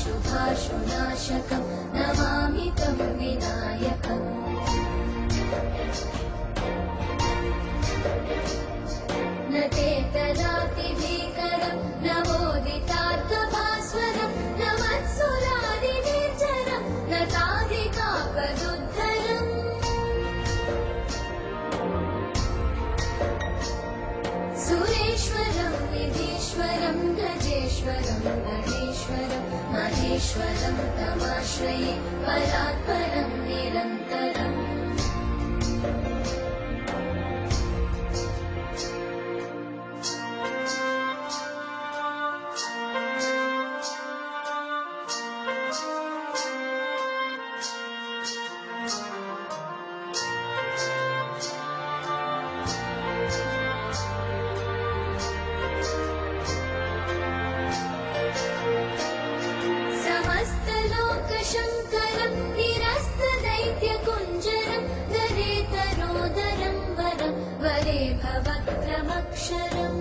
शुभाशुनाशकं नमामि तं विनायकम् न ते तदातिभीकरं नवोदितार्थभास्वरं न मत्सुरारिनिर्जरं न ताधिकापदुद्धरम् सुरेश्वरं निधीश्वरं गजेश्वरं गणेश्वरं महेश्वरं तमाश्रये परात्परं निरन्तरम् शङ्करं निरस्तदैत्यकुञ्जरं दरेतरोदरं वरं वरे भवक्रमक्षरम्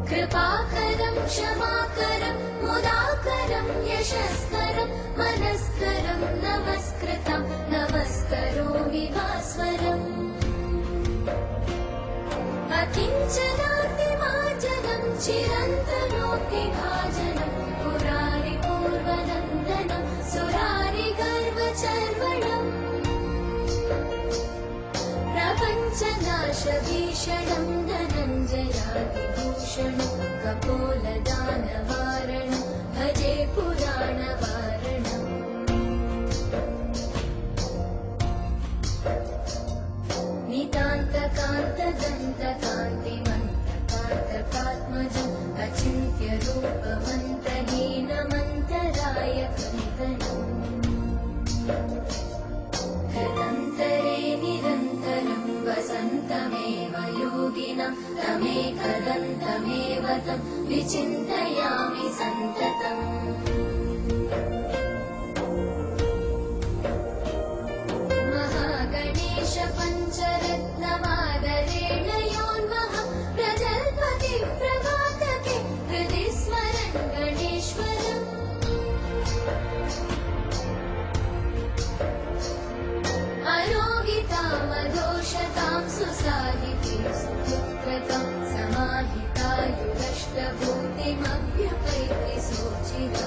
कृपाकरं क्षमाकरं मुदाकरं यशस्करं मनस्करं नमस्कृतं नमस्करोमि भास्वरम् अकिञ्चनातिमार्जनं चिरन्तनोक्तिभाजनं पुरारिपूर्वनन्दनं सुरारिगर्वचर्वणम् प्रपञ्चनाशभीषणं धनञ्जयादिभूषणं कपोलदानवारणं भजे पुराणवारणम् नितान्तकान्तदन्तकान्तिमन्तकान्तकात्मजम् अचिन्त्यरूपमन्तहीनमन्तरायकन्दनम् हृदन्तरे निरन्तरं वसन्तमेव योगिनं तमेकदन्तमेव तं विचिन्तयामि सन्ततम् महागणेश पञ्चरत्नमादरेण योन्वहं प्रजल्पति प्रभातके हृदि स्मरन् गणेश्वरम् अरोगितामदोषतां सुसाहितीं सुपुत्रतां समाहितायुरष्टभूतिमभ्युपैति सोचिता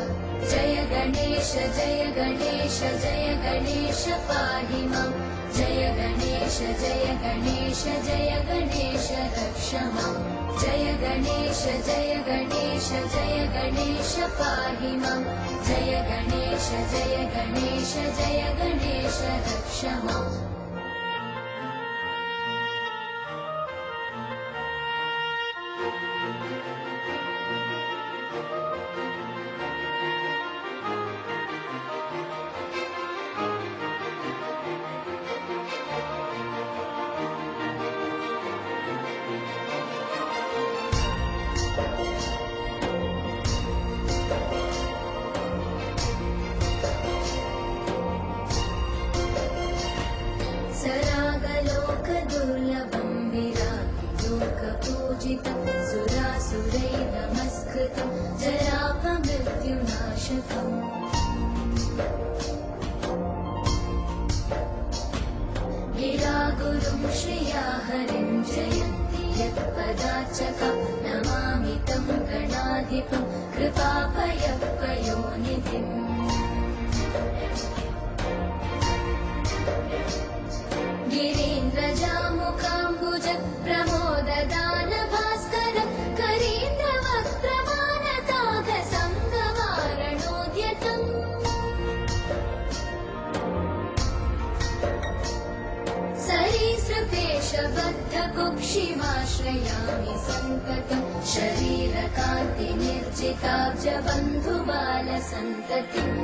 जय गणेश जय गणेश जय गणेश पाहि मां जय गणेश जय गणेश जय गणेश रक्ष मां जय गणेश जय गणेश जय गणेश पाहि मां जय गणेश जय गणेश जय गणेश रक्ष माम् सरागलोकदुर्लभं विरागिलोकपूजितं सुरासुरैर्नमस्कृतं जरापमृत्युनाशकम् गिरागुरुं श्रिया हरिं जयन्ति यत्पदाचकं नमामि तं गणाधिपं कृपापयपयोनिधिम् गिरीन्द्रजामुकाम्बुज प्रमोददानभास्करं करीन्द्रवक्त्रमानताघसङ्गवारणोद्यतम् सरीसृपेशबद्धकुक्षिमाश्रयामि सन्ततं शरीरकान्तिनिर्जिताब्जबन्धुबालसन्ततिम्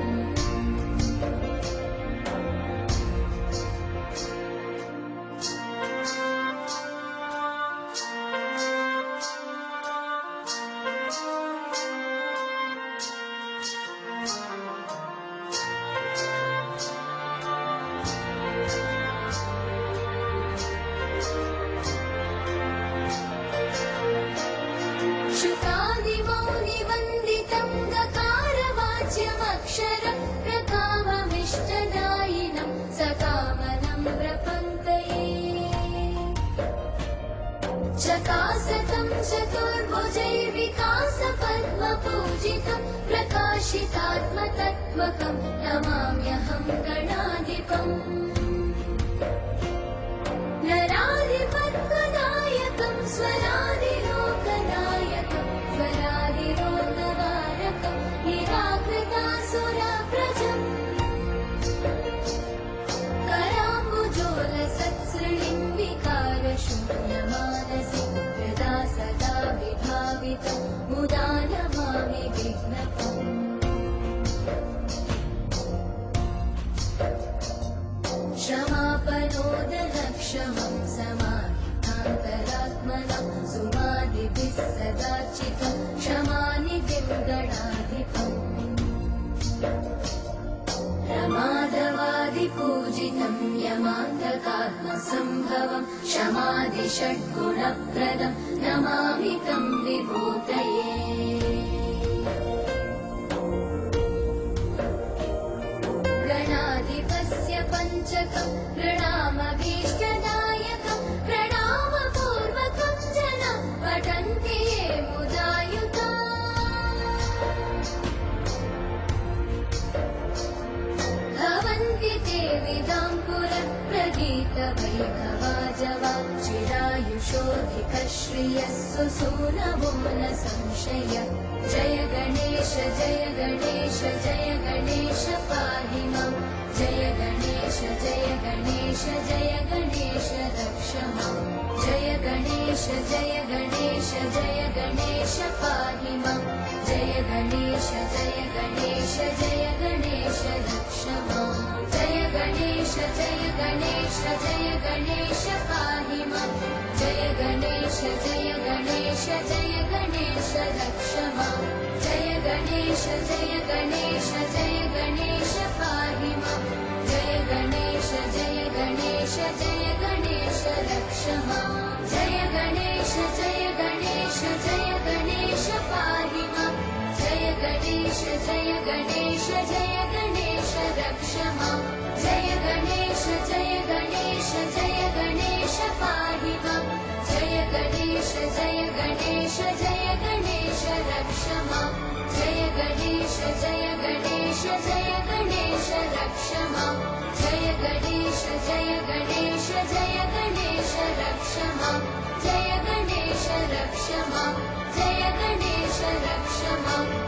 शुकादिमौनिवन्दितं ताम्रपङ्कये चकासतं चतुर्भुजैर्विकासपद्मपूजितं प्रकाशितात्मतत्त्वकं नमाम्यहं गणाधिपम् नराधिपद्मनायकं स्वरादिलोकनायकं स्वरादिलोकवारकं निराकृतासुरव्रजम् कराम्बुजोलसत्सृणिं विकारशून्यमानसि हृदा सदा विभावितं मुदा नमामि विघ्नपम् क्षमापनोदलक्षमं समाधितान्तरात्मनं सुमादिभिः सदाचितं क्षमानिधिं गणाधिपम् रमादवादिपूजितं यमान्तकात्मसम्भवं क्षमादिषड्गुणप्रदं नमामि तं विभूतये गणाधिपस्य पञ्चकं प्रणामभीष्टदायकं प्रणामपूर्वकं जनं पठन्ति ये मुदायुता भवन्ति ते विदां पुरप्रगीतवैभवाजवा चिरायुषोऽधिकश्रियः सुसूनवो न संशय जय गणेश जय गणेश पाहि मां जय गणेश रक्ष मां जय गणेश पाहि मां जय गणेश रक्ष मां जय गणेश पाहि मां जय गणेश रक्ष मां जय गणेश पाहि मां जय गणेश रक्ष मां जय गणेश पाहि मां जय गणेश रक्ष मां जय गणेश पाहि मां जय गणेश रक्ष मां जय गणेश रक्ष मां जय गणेश रक्ष मां जय गणेश रक्ष मां जय गणेश रक्ष मां